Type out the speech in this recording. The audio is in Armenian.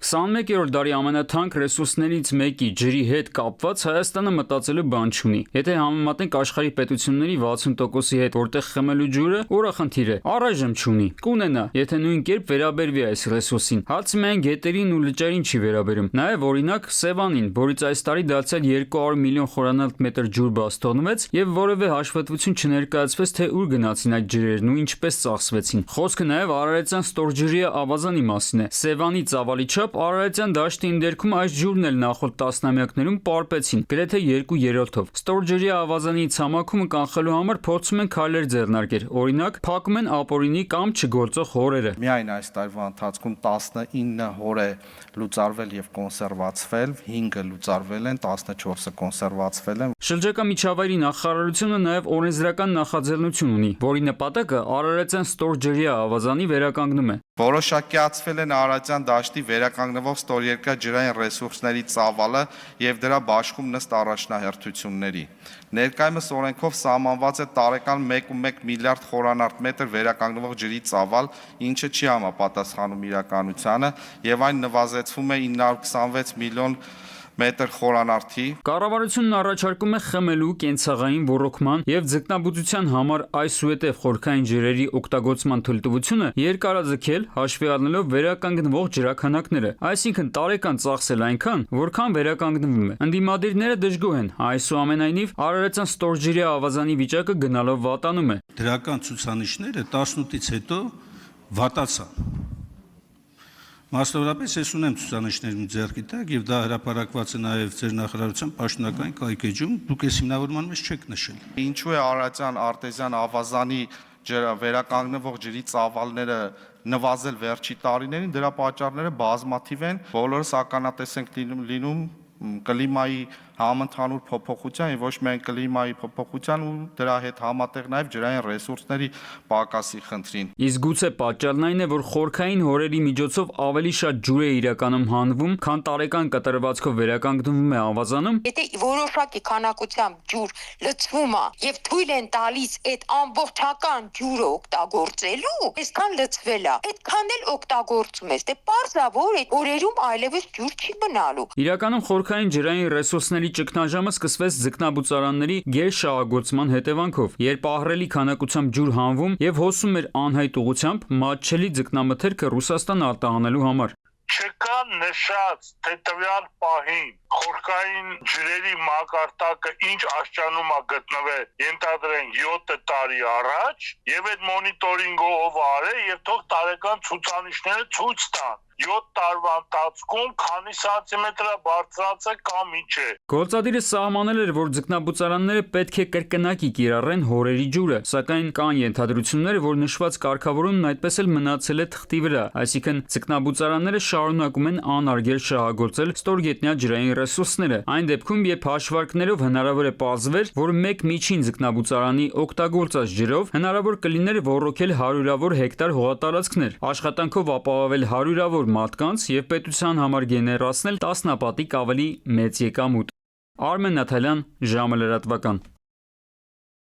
21-րդ դարի ամենաթանկ ռեսուրսներից մեկի ջրի հետ կապված Հայաստանը մտածելու բան չունի։ Եթե համեմատենք աշխարհի պետությունների 60%-ի հետ, որտեղ խմելու ջուրը ուրախնդիր է, առայժմ չունի։ Կունենա, եթե նույն կերպ վերաբերվի այս ռեսուրսին։ Հարցը միայն գետերին ու լճերին չի վերաբերում։ Նաև օրինակ Սևանին, որից այս տարի դարձյալ 200 միլիոն խորանարդ մետր ջուր բաց թողնվեց եւ որևէ հաշվետվություն չներկայացվեց, թե ուր գնացին այդ ջրերն ու ինչպես ծախսվեցին։ Խոսքը նաև Արարատյան ստորջրյա ավազանի մասին է։ Սևանի ծավալի չափ Արարատյան դաշտի ընդերքում այս ջուրն էլ նախորդ տասնամյակներում պարպեցին, գրեթե 2/3-ով։ Ստորջրյա ավազանի ցամաքումը կանխելու համար փորձում են քայլեր ձեռնարկել։ Օրինակ, փակում են ապօրինի կամ չգործող հորերը։ Միայն այս տարվա ընթացքում 19 հոր է լուծարվել եւ կոնսերվացվել, 5-ը լուծարվել են, 14-ը կոնսերվացվել են։ Շրջակա միջավայրի նախարարությունը նաև օրենսդրական նախաձեռնություն ունի, որի նպատակը Արարատյան ստորջրյա ավազանի վերականգնում է։ Որոշակիացվել են Արարատյան դաշտի վերականգնվող ստորերկրյա ջրային ռեսուրսների ծավալը եւ դրա բաշխում ըստ առաջնահերթությունների։ Ներկայումս օրենքով սահմանված է տարեկան 1.1 միլիարդ խորանարդ մետր վերականգնվող ջրի ծավալ, ինչը չի համապատասխանում իրականությանը եւ այն նվազեցվում է 926 միլիոն մետր խորանարդի։ Կառավարությունն առաջարկում է խմելու, կենցաղային ոռոգման եւ ձկնաբուծության համար այսուհետև խորքային ջրերի օգտագործման թույլտվությունը երկարաձգել, հաշվի առնելով վերականգնվող ջրաքանակները, այսինքն տարեկան ծախսել այնքան, որքան վերականգնվում է։ Ընդդիմադիրները դժգոհ են, այսուամենայնիվ Արարատյան ստորջրյա ավազանի վիճակը գնալով վատանում է։ Դրական ցուցանիշները 18-ից հետո վատացան։ Մասնավորապես ես ունեմ ցուցանիշներ իմ ձեռքի տակ եւ դա հրապարակված է նաեւ ձեր նախարարության պաշտոնական կայքեջում, դուք այս հիմնավորման մեջ չեք նշել։ Ինչու է Արարատյան արտեզյան ավազանի վերականգնվող ջրի ծավալները նվազել վերջի տարիներին, դրա պատճառները բազմաթիվ են, բոլորս ականատես ենք լինում կլիմայի համընդհանուր փոփոխության եւ ոչ միայն կլիմայի փոփոխության ու դրա հետ համատեղ նաեւ ջրային ռեսուրսների պակասի խնդրին։ Իսկ գուցե պատճառն այն է, որ խորքային հորերի միջոցով ավելի շատ ջուր է իրականում հանվում, քան տարեկան կտրվածքով վերականգնվում է ավազանում։ Եթե որոշակի քանակությամբ ջուր լցվում է եւ թույլ են տալիս այդ ամբողջական ջուրը օգտագործելու, այսքան լցվել է, այդքան էլ օգտագործում ես։ Դե պարզա որ այդ օրերում այլևս ջուր չի մնալու։ Իրականում խորքային ջրային ռեսուրսների ճգնաժամը սկսվեց ձկնաբուծարանների գերշահագործման հետևանքով, երբ ահռելի քանակությամբ ջուր հանվում եւ հոսում էր անհայտ ուղղությամբ մատչելի ձկնամթերքը Ռուսաստան արտահանելու համար։ Չկա նշած, թե տվյալ պահին խորքային ջրերի մակարդակը ինչ աստիճանում է գտնվել, ենթադրենք 7 տարի առաջ, եւ այդ մոնիտորինգը ով արել եւ թող տարեկան ցուցանիշները ցույց տան։ 7 տարվա ընթացքում քանի սանտիմետր բարձրացել կամ ինչ է։ Գործադիրը սահմանել էր, որ ձկնաբուծարանները պետք է կրկնակի կիրառեն հորերի ջուրը, սակայն կան ենթադրություններ, որ նշված կարգավորումն այդպես էլ մնացել է թղթի վրա, այսինքն ձկնաբուծարանները շարունակում են անարգել շահագործել ստորգետնյա ջրային ռեսուրսները։ Այն դեպքում, երբ հաշվարկներով հնարավոր է պարզվել, որ մեկ միջին ձկնաբուծարանի օգտագործած ջրով հնարավոր կլիներ ոռոգել հարյուրավոր հեկտար հողատարածքներ, աշխատանքով ապահովել հարյուրավոր մարդկանց եւ պետության համար գեներացնել տասնապատիկ ավելի մեծ եկամուտ։ Արմեն Նաթալյան, ժամը լրատվական։